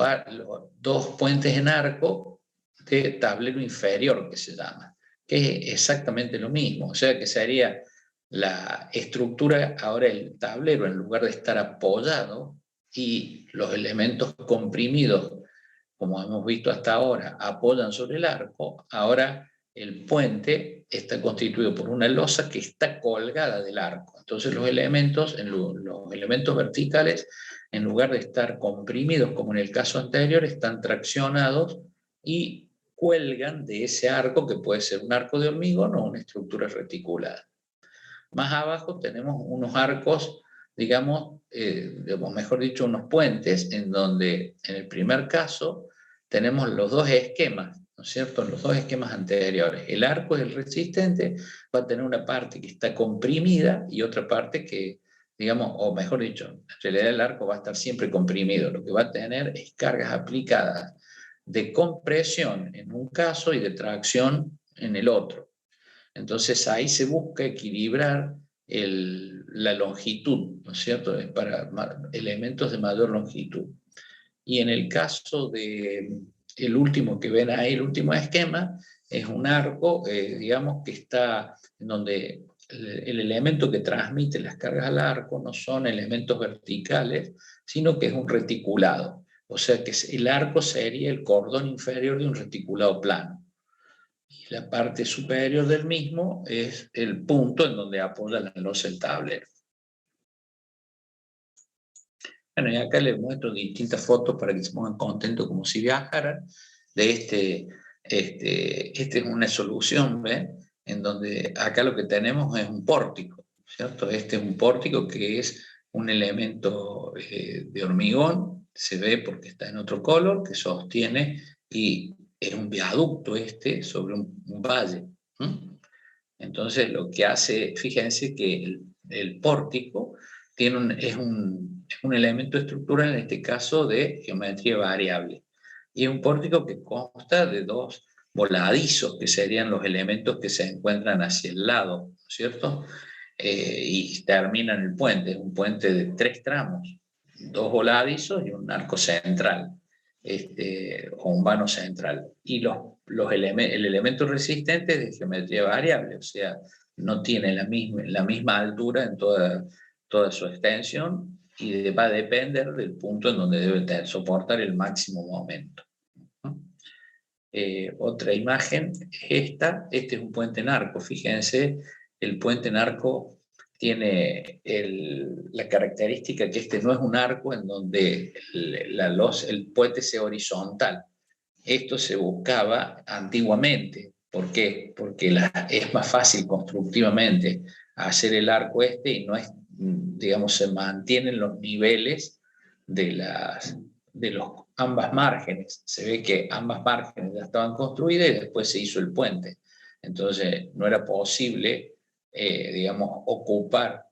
dos puentes en arco de tablero inferior, que se llama, que es exactamente lo mismo, o sea que sería la estructura, ahora el tablero, en lugar de estar apoyado y los elementos comprimidos, como hemos visto hasta ahora, apoyan sobre el arco, ahora el puente está constituido por una losa que está colgada del arco. Entonces los elementos verticales, en lugar de estar comprimidos como en el caso anterior, están traccionados y cuelgan de ese arco, que puede ser un arco de hormigón o una estructura reticulada. Más abajo tenemos unos arcos, digamos, mejor dicho, unos puentes, en donde en el primer caso tenemos los dos esquemas, ¿no es cierto? Los dos esquemas anteriores. El arco, el resistente, va a tener una parte que está comprimida y otra parte que, digamos, o mejor dicho, en realidad el arco va a estar siempre comprimido. Lo que va a tener es cargas aplicadas de compresión en un caso y de tracción en el otro. Entonces ahí se busca equilibrar la longitud, ¿no es cierto? Es para elementos de mayor longitud. Y en el caso el último que ven ahí, el último esquema, es un arco, digamos, que está en donde el elemento que transmite las cargas al arco no son elementos verticales, sino que es un reticulado. O sea que el arco sería el cordón inferior de un reticulado plano. Y la parte superior del mismo es el punto en donde apoya la losa el tablero. Bueno, y acá les muestro distintas fotos para que se pongan contentos como si viajaran. Esta es una solución, ¿ven? En donde acá lo que tenemos es un pórtico, ¿cierto? Este es un pórtico que es un elemento de hormigón, se ve porque está en otro color, que sostiene y es un viaducto sobre un valle. Entonces lo que hace, fíjense que el pórtico es un elemento estructural, en este caso de geometría variable. Y es un pórtico que consta de dos voladizos, que serían los elementos que se encuentran hacia el lado, ¿no es cierto? Y terminan el puente, es un puente de 3 tramos, 2 voladizos y un arco central. O un vano central. Y el elemento resistente es de geometría variable, o sea, no tiene la misma altura en toda su extensión y va a depender del punto en donde debe soportar el máximo momento. Otra imagen es esta. Este es un puente en arco. Fíjense, el puente en arco tiene la característica que este no es un arco en donde el puente sea horizontal. Esto se buscaba antiguamente. ¿Por qué? Porque es más fácil constructivamente hacer el arco y no es, digamos, se mantienen los niveles de ambas márgenes. Se ve que ambas márgenes ya estaban construidas y después se hizo el puente. Entonces no era posible, digamos, ocupar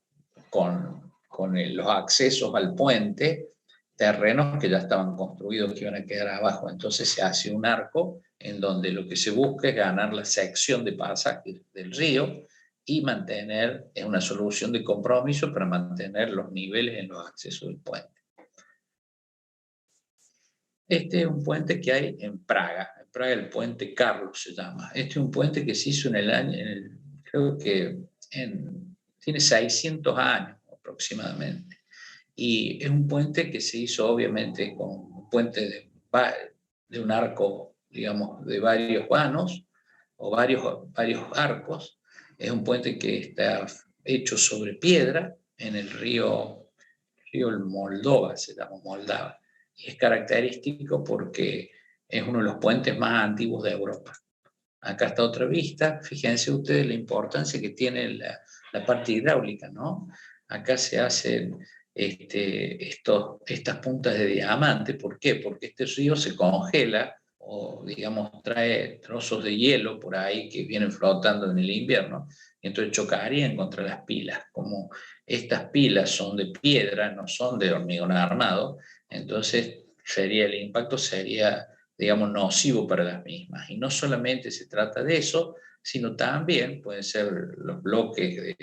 con los accesos al puente terrenos que ya estaban construidos, que iban a quedar abajo. Entonces se hace un arco en donde lo que se busca es ganar la sección de pasaje del río y mantener, es una solución de compromiso para mantener los niveles en los accesos del puente. Este es un puente que hay en Praga. En Praga el puente Carlos se llama. Este es un puente que se hizo en el año, creo que tiene 600 años aproximadamente. Y es un puente que se hizo obviamente con un puente de un arco, digamos, de varios vanos o varios arcos. Es un puente que está hecho sobre piedra en el río Moldova, se llama Moldava. Y es característico porque es uno de los puentes más antiguos de Europa. Acá está otra vista. Fíjense ustedes la importancia que tiene la parte hidráulica, ¿no? Acá se hacen estas puntas de diamante. ¿Por qué? Porque este río se congela o, digamos, trae trozos de hielo por ahí que vienen flotando en el invierno, y entonces chocarían contra las pilas. Como estas pilas son de piedra, no son de hormigón armado, entonces el impacto sería, digamos, nocivo para las mismas. Y no solamente se trata de eso, sino también pueden ser los bloques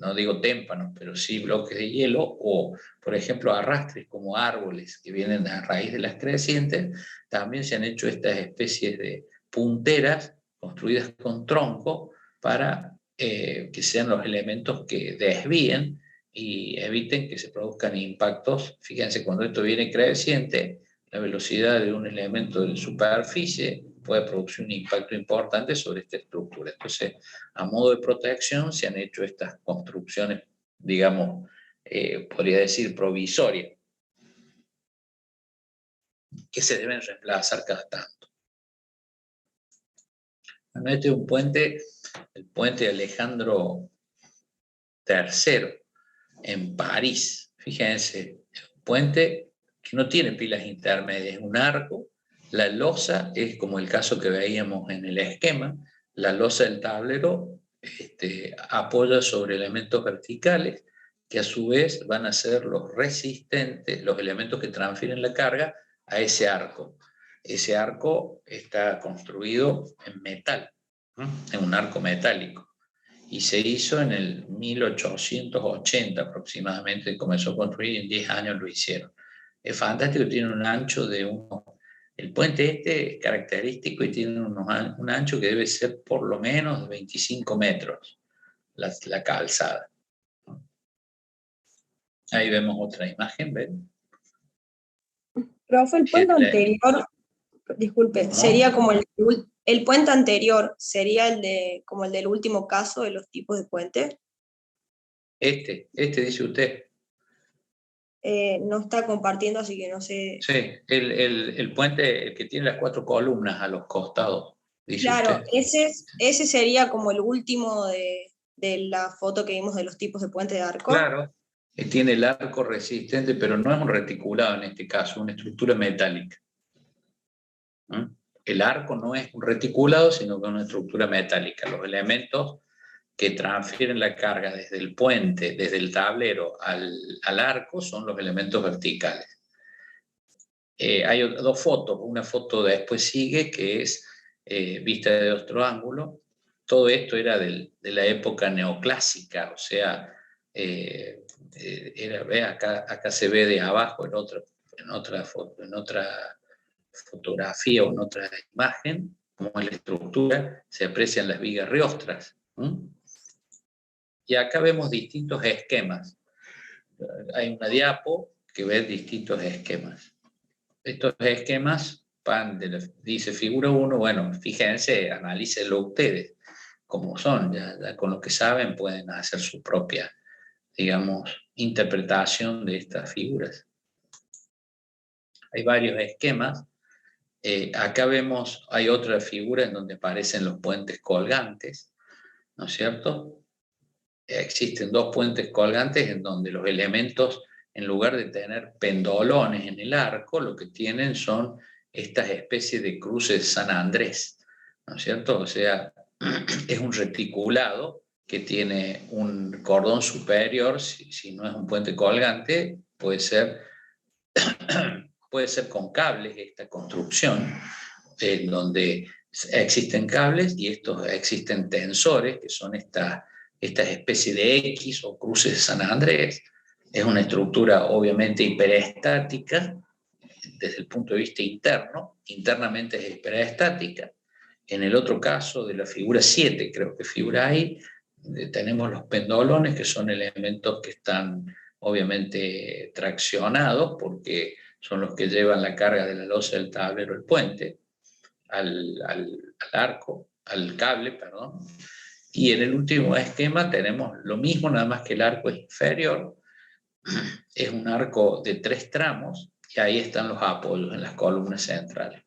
no digo témpanos, pero sí bloques de hielo, o por ejemplo arrastres como árboles que vienen a raíz de las crecientes. También se han hecho estas especies de punteras construidas con tronco para que sean los elementos que desvíen y eviten que se produzcan impactos. Fíjense, cuando esto viene creciente, la velocidad de un elemento de superficie puede producir un impacto importante sobre esta estructura. Entonces, a modo de protección, se han hecho estas construcciones, digamos, podría decir provisorias, que se deben reemplazar cada tanto. Bueno, este es un puente, el puente de Alejandro III en París. Fíjense, es un puente que no tiene pilas intermedias, es un arco. La losa es como el caso que veíamos en el esquema. La losa del tablero apoya sobre elementos verticales que a su vez van a ser los resistentes, los elementos que transfieren la carga a ese arco. Ese arco está construido en metal, en un arco metálico. Y se hizo en el 1880 aproximadamente, comenzó a construir y en 10 años lo hicieron. Es fantástico, tiene un ancho de el puente es característico y tiene un ancho que debe ser por lo menos de 25 metros, la calzada. Ahí vemos otra imagen, ¿ven? Profe, el puente anterior, disculpe, ¿no? sería como el puente anterior, sería como el del último caso de los tipos de puente. Este dice usted. No está compartiendo, así que no sé. Sí, el puente, el que tiene las 4 columnas a los costados, dice Claro, usted. ese sería como el último de la foto que vimos de los tipos de puente de arco. Claro, tiene el arco resistente, pero no es un reticulado en este caso, una estructura metálica. El arco no es un reticulado, sino que es una estructura metálica. Los elementos que transfieren la carga desde el puente, desde el tablero al arco, son los elementos verticales. Hay dos fotos. Una foto después sigue, que es vista de otro ángulo. Todo esto era de la época neoclásica, o sea, acá se ve de abajo en otra fotografía o en otra imagen, como es la estructura, se aprecian las vigas riostras. Y acá vemos distintos esquemas. Hay una diapo que ve distintos esquemas. Estos esquemas dice figura 1, bueno, fíjense, analícenlo ustedes como son, ya con lo que saben pueden hacer su propia, digamos, interpretación de estas figuras. Hay varios esquemas. Acá vemos, hay otra figura en donde aparecen los puentes colgantes, ¿no es cierto? Existen 2 puentes colgantes en donde los elementos en lugar de tener pendolones en el arco, lo que tienen son estas especies de cruces de San Andrés, ¿no es cierto? O sea, es un reticulado que tiene un cordón superior, si no es un puente colgante, puede ser con cables esta construcción, en donde existen cables y existen tensores, que son estas especies de X o cruces de San Andrés. Es una estructura obviamente hiperestática desde el punto de vista interno, internamente es hiperestática. En el otro caso de la figura 7, creo que figura ahí, tenemos los pendolones, que son elementos que están obviamente traccionados, porque son los que llevan la carga de la losa del tablero, el puente, al arco, al cable, perdón. Y en el último esquema tenemos lo mismo, nada más que el arco es inferior, es un arco de 3 tramos, y ahí están los apoyos en las columnas centrales.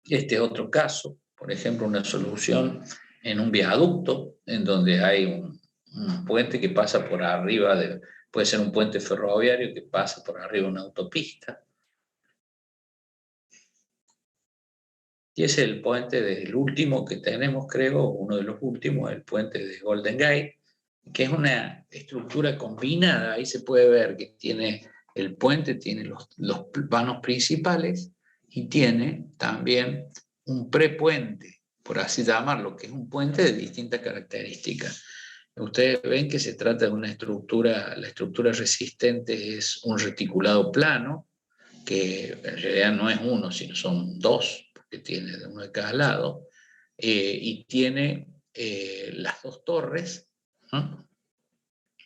Este es otro caso, por ejemplo, una solución en un viaducto, en donde hay un puente que pasa por arriba, puede ser un puente ferroviario que pasa por arriba de una autopista. Y ese es el puente del último que tenemos, creo, uno de los últimos, el puente de Golden Gate, que es una estructura combinada. Ahí se puede ver que el puente tiene los vanos principales y tiene también un prepuente, por así llamarlo, que es un puente de distintas características. Ustedes ven que se trata de una estructura, la estructura resistente es un reticulado plano, que en realidad no es uno, sino son dos, porque tiene de uno de cada lado, y tiene las dos torres, ¿no?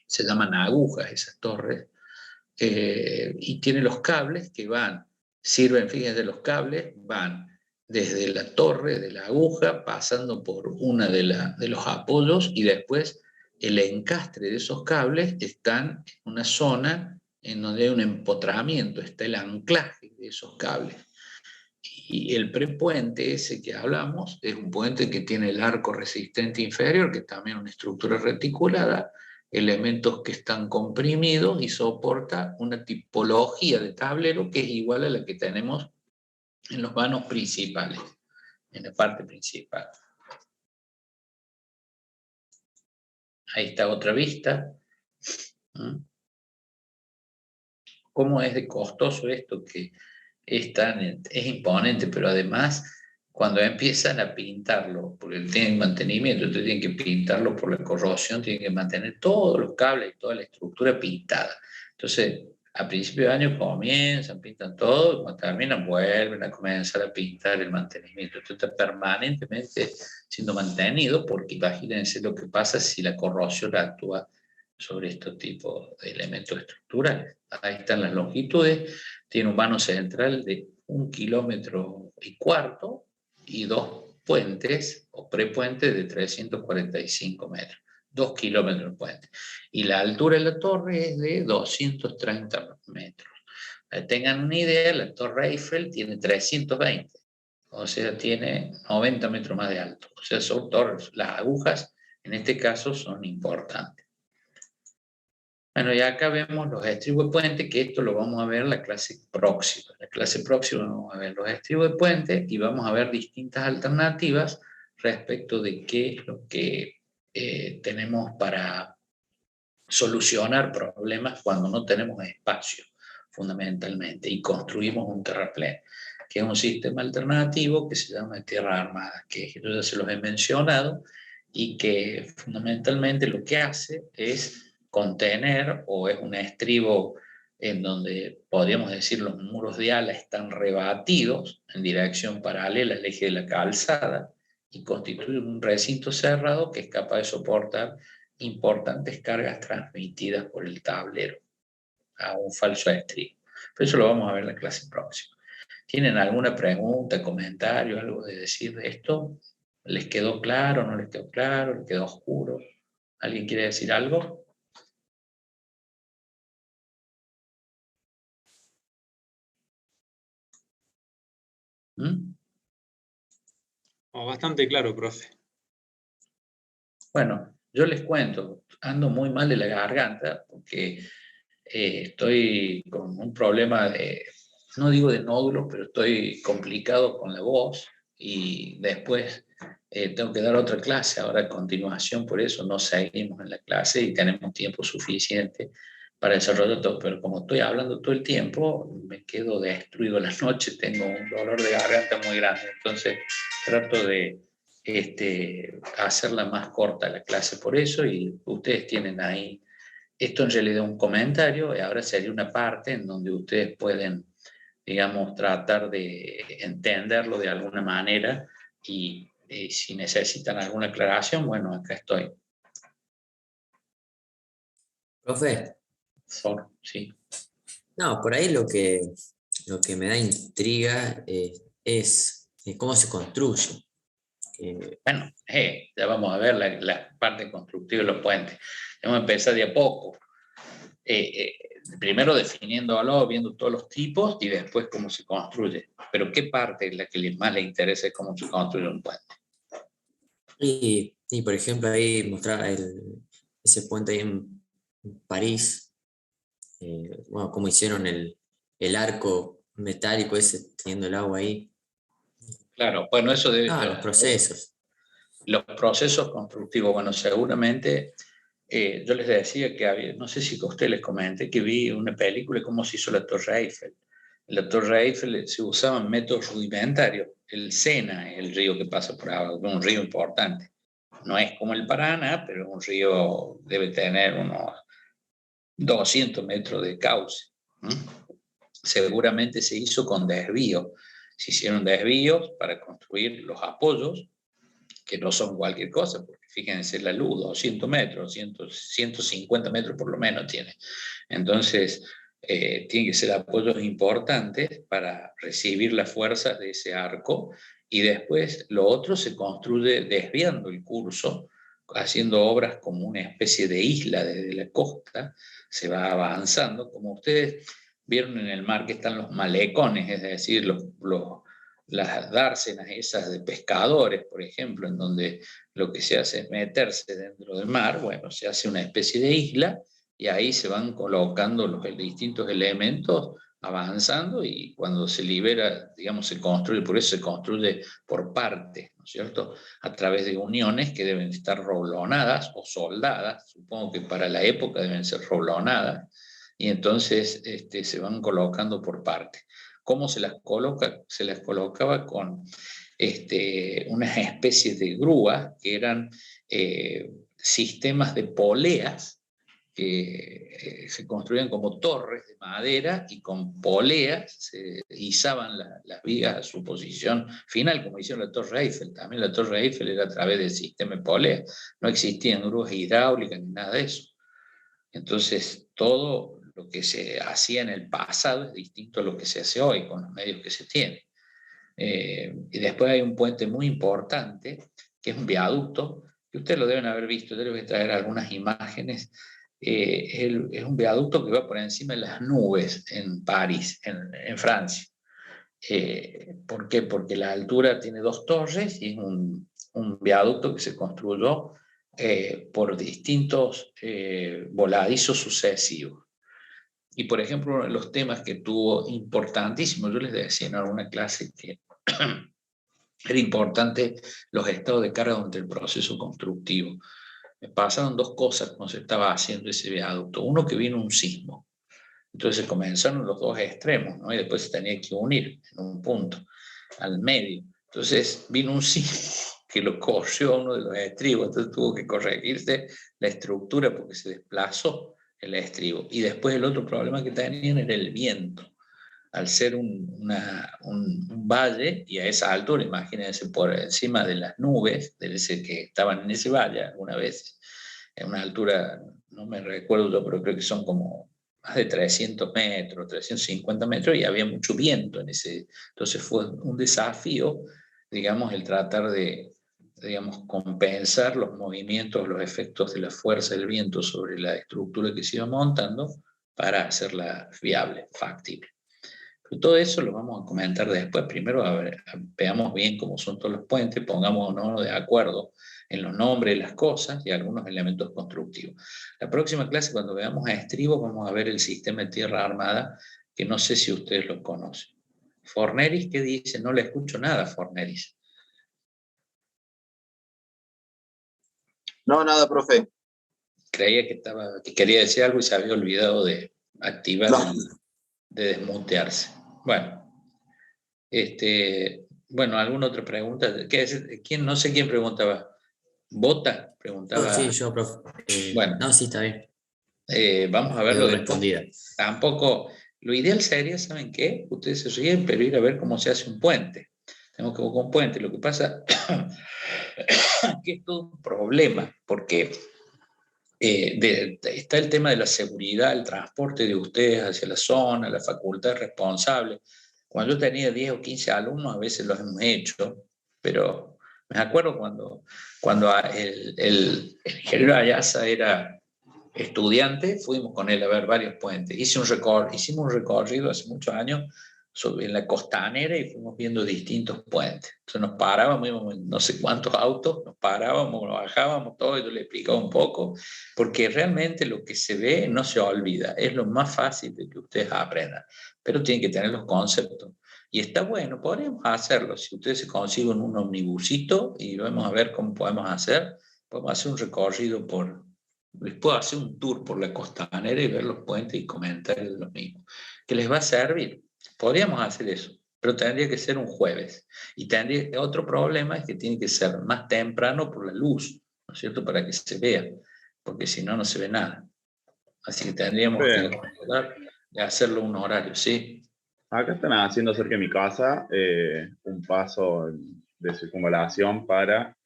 Se llaman agujas esas torres, y tiene los cables que sirven, fíjense, los cables van desde la torre de la aguja, pasando por una de los apoyos, y después el encastre de esos cables están en una zona en donde hay un empotramiento, está el anclaje de esos cables. Y el prepuente ese que hablamos es un puente que tiene el arco resistente inferior, que también es una estructura reticulada, elementos que están comprimidos, y soporta una tipología de tablero que es igual a la que tenemos en los vanos principales, en la parte principal. Ahí está otra vista. ¿Cómo es de costoso esto que es imponente, pero además cuando empiezan a pintarlo, porque tienen mantenimiento, entonces tienen que pintarlo por la corrosión, tienen que mantener todos los cables y toda la estructura pintada. Entonces, a principio de año pintan todo, cuando terminan vuelven a comenzar a pintar el mantenimiento. Esto está permanentemente siendo mantenido, porque imagínense lo que pasa si la corrosión actúa sobre estos tipos de elementos estructurales. Ahí están las longitudes, tiene un vano central de 1,25 kilómetros y 2 puentes o prepuentes de 345 metros. 2 kilómetros de puente. Y la altura de la torre es de 230 metros. Tengan una idea, la Torre Eiffel tiene 320, o sea, tiene 90 metros más de alto. O sea, son torres, las agujas en este caso son importantes. Bueno, y acá vemos los estribos de puente, que esto lo vamos a ver en la clase próxima. En la clase próxima vamos a ver los estribos de puente y vamos a ver distintas alternativas respecto de qué es lo que tenemos para solucionar problemas cuando no tenemos espacio, fundamentalmente, y construimos un terraplén, que es un sistema alternativo que se llama tierra armada, que yo ya se los he mencionado, y que fundamentalmente lo que hace es contener, o es un estribo en donde podríamos decir los muros de ala están rebatidos en dirección paralela al eje de la calzada, y constituyen un recinto cerrado que es capaz de soportar importantes cargas transmitidas por el tablero a un falso estribo. Pero eso lo vamos a ver en la clase próxima. ¿Tienen alguna pregunta, comentario, algo de decir de esto? ¿Les quedó claro, no les quedó claro, les quedó oscuro? ¿Alguien quiere decir algo? Bastante claro, profe. Bueno, Yo les cuento, ando muy mal de la garganta porque estoy con un problema de, no digo de nódulos, pero estoy complicado con la voz y después tengo que dar otra clase ahora a continuación, por eso no seguimos en la clase y tenemos tiempo suficiente para desarrollar todo, pero como estoy hablando todo el tiempo, me quedo destruido la noche, tengo un dolor de garganta muy grande, entonces trato de hacerla más corta la clase por eso y ustedes tienen ahí, esto en realidad es un comentario y ahora sería una parte en donde ustedes pueden, digamos, tratar de entenderlo de alguna manera y si necesitan alguna aclaración, bueno, acá estoy. Profe, Sí. no, por ahí lo que me da intriga es cómo se construye. Bueno, ya vamos a ver la parte constructiva de los puentes. Vamos a empezar de a poco. Primero definiéndolo, viendo todos los tipos y después cómo se construye. Pero ¿qué parte es la que más le interesa es cómo se construye un puente? Y por ejemplo, ahí mostrar ese puente ahí en París, bueno, cómo hicieron el arco metálico ese, teniendo el agua ahí. Claro, bueno, eso de Ah, los procesos. los procesos constructivos, bueno, seguramente yo les decía que había, no sé si a ustedes les comenté que vi una película de cómo se hizo la Torre Eiffel. En la Torre Eiffel se usaban métodos rudimentarios. El Sena es el río que pasa por abajo, un río importante. No es como el Paraná, pero es un río, debe tener unos 200 metros de cauce. Seguramente se hizo con desvío. Se hicieron desvíos para construir los apoyos, que no son cualquier cosa, porque fíjense la luz, 200 metros, 150 metros por lo menos tiene. Entonces, tienen que ser apoyos importantes para recibir las fuerzas de ese arco y después lo otro se construye desviando el curso, haciendo obras como una especie de isla desde la costa, se va avanzando, como ustedes vieron en el mar que están los malecones, es decir, las dársenas esas de pescadores, por ejemplo, en donde lo que se hace es meterse dentro del mar, bueno, se hace una especie de isla y ahí se van colocando los distintos elementos avanzando y cuando se libera, digamos, se construye, por eso se construye por partes, ¿no es cierto? A través de uniones que deben estar roblonadas o soldadas, supongo que para la época deben ser roblonadas, y entonces se van colocando por partes. ¿Cómo se las coloca? Se las colocaba con unas especies de grúas que eran sistemas de poleas que se construían como torres de madera y con poleas se izaban las vigas a su posición final, como hicieron la Torre Eiffel. También la Torre Eiffel era a través del sistema de poleas. No existían grúas hidráulicas ni nada de eso. Entonces, todo lo que se hacía en el pasado es distinto a lo que se hace hoy con los medios que se tienen. Y después hay un puente muy importante, que es un viaducto, que ustedes lo deben haber visto, yo les voy a traer algunas imágenes. Es un viaducto que va por encima de las nubes en París, en Francia. ¿Por qué? Porque la altura tiene dos torres y es un viaducto que se construyó por distintos voladizos sucesivos. Y por ejemplo, uno de los temas que tuvo importantísimo, yo les decía en alguna clase que era importante los estados de carga durante el proceso constructivo. Me pasaron dos cosas cuando se estaba haciendo ese viaducto. Uno, que vino un sismo. Entonces comenzaron los dos extremos, ¿no? Y después se tenía que unir en un punto, al medio. Entonces vino un sismo que lo corrió uno de los estribos, entonces tuvo que corregirse la estructura porque se desplazó el estribo. Y después el otro problema que tenían era el viento. Al ser un valle y a esa altura, imagínense por encima de las nubes, de ese que estaban en ese valle alguna vez, en una altura, no me recuerdo yo, pero creo que son como más de 300 metros, 350 metros, y había mucho viento en ese. Entonces fue un desafío, digamos, el tratar de, digamos, compensar los movimientos, los efectos de la fuerza del viento sobre la estructura que se iba montando para hacerla viable, factible. Pero todo eso lo vamos a comentar después. Primero veamos bien cómo son todos los puentes, pongámonos de acuerdo en los nombres de las cosas y algunos elementos constructivos. La próxima clase, cuando veamos a estribos, vamos a ver el sistema de tierra armada, que no sé si ustedes lo conocen. Forneris, ¿qué dice? No le escucho nada, Forneris. No, nada, profe. Creía que quería decir algo y se había olvidado de activar, No. de desmutearse. Bueno, ¿alguna otra pregunta? ¿Quién? No sé quién preguntaba. ¿Bota? Preguntaba. No, sí, yo, profe. Bueno. No, sí, está bien. Vamos a verlo Quedó después. respondida. Tampoco, lo ideal sería, ¿saben qué? Ustedes se ríen, pero ir a ver cómo se hace un puente. Tenemos que buscar un puente. Lo que pasa que es todo un problema, porque está el tema de la seguridad, el transporte de ustedes hacia la zona, la facultad responsable. Cuando yo tenía 10 o 15 alumnos, a veces los hemos hecho, pero me acuerdo cuando el ingeniero Ayasa era estudiante, fuimos con él a ver varios puentes. Hicimos un recorrido hace muchos años en la costanera y fuimos viendo distintos puentes. Entonces nos parábamos, íbamos en no sé cuántos autos, nos parábamos, nos bajábamos todo, y yo le explicaba un poco, porque realmente lo que se ve no se olvida, es lo más fácil de que ustedes aprendan, pero tienen que tener los conceptos. Y está bueno, podríamos hacerlo. Si ustedes se consiguen un omnibusito y vamos a ver cómo podemos hacer un recorrido les puedo hacer un tour por la costanera y ver los puentes y comentar de lo mismo, que les va a servir. Podríamos hacer eso, pero tendría que ser un jueves. Y otro problema es que tiene que ser más temprano por la luz, ¿no es cierto?, para que se vea, porque si no, no se ve nada. Así que tendríamos que tratar de hacerlo un horario, ¿sí? Acá están haciendo cerca de mi casa un paso de circunvalación para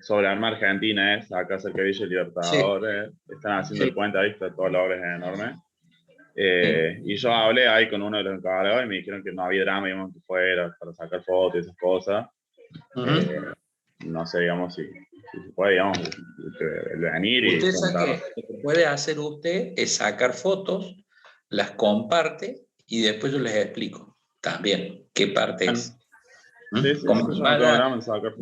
sobre Arma Argentina, acá cerca de Villa Libertadores. Sí. Están haciendo el puente ahí, está toda la obra es enorme. Y yo hablé ahí con uno de los encargados y me dijeron que no había drama, digamos, que fuera para sacar fotos y esas cosas. No sé, digamos, si se puede, digamos, venir y juntar. Lo que puede hacer usted es sacar fotos, las comparte y después yo les explico también qué parte es. Sí, sí,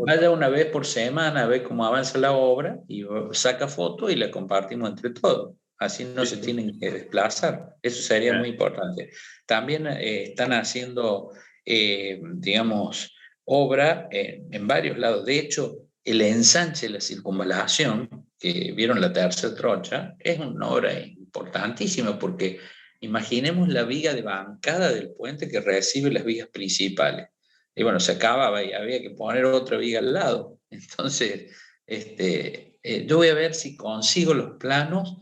Vaya una vez por semana a ver cómo avanza la obra y saca fotos y la compartimos entre todos. Así no se tienen que desplazar. Eso sería muy importante. También están haciendo, digamos, obra en varios lados. De hecho, el ensanche de la circunvalación, que vieron la tercera trocha, es una obra importantísima porque imaginemos la viga de bancada del puente que recibe las vigas principales. Y bueno, se acababa y había que poner otra viga al lado. Entonces, yo voy a ver si consigo los planos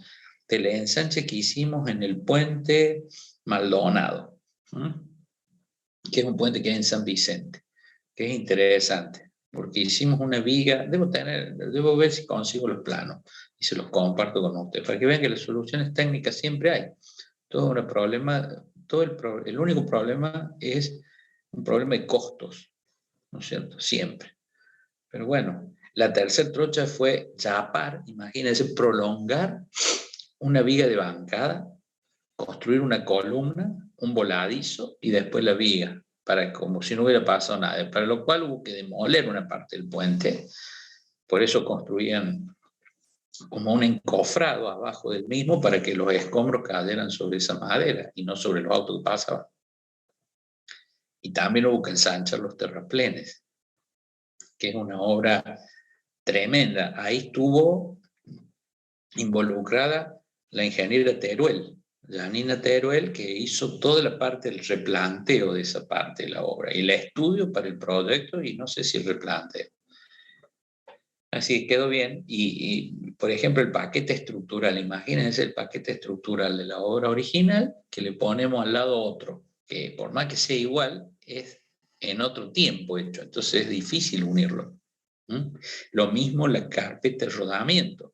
del ensanche que hicimos en el puente Maldonado, que es un puente que hay en San Vicente, que es interesante, porque hicimos una viga, debo ver si consigo los planos y se los comparto con ustedes, para que vean que las soluciones técnicas siempre hay. El único problema es un problema de costos, ¿no es cierto? Siempre. Pero bueno, la tercera trocha fue chapar, imagínense, prolongar una viga de bancada, construir una columna, un voladizo y después la viga, como si no hubiera pasado nada, para lo cual hubo que demoler una parte del puente. Por eso construían como un encofrado abajo del mismo para que los escombros cayeran sobre esa madera y no sobre los autos que pasaban. Y también hubo que ensanchar los terraplenes, que es una obra tremenda. Ahí estuvo involucrada la ingeniera Teruel, Janina Teruel, que hizo toda la parte del replanteo de esa parte de la obra, y el estudio para el proyecto, y no sé si el replanteo. Así que quedó bien. Y, por ejemplo, el paquete estructural, imagínense el paquete estructural de la obra original, que le ponemos al lado otro, que por más que sea igual, es en otro tiempo hecho, entonces es difícil unirlo. Lo mismo la carpeta de rodamiento.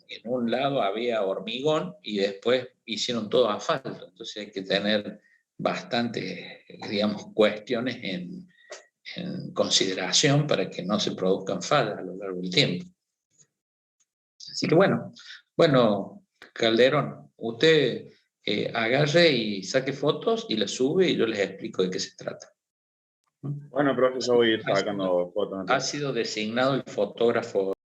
En un lado había hormigón y después hicieron todo asfalto, entonces hay que tener bastantes, digamos, cuestiones en consideración para que no se produzcan fallas a lo largo del tiempo. Así que bueno, Calderón, usted agarre y saque fotos y las sube y yo les explico de qué se trata. Bueno, profe, yo voy a ir sacando fotos. Ha sido designado el fotógrafo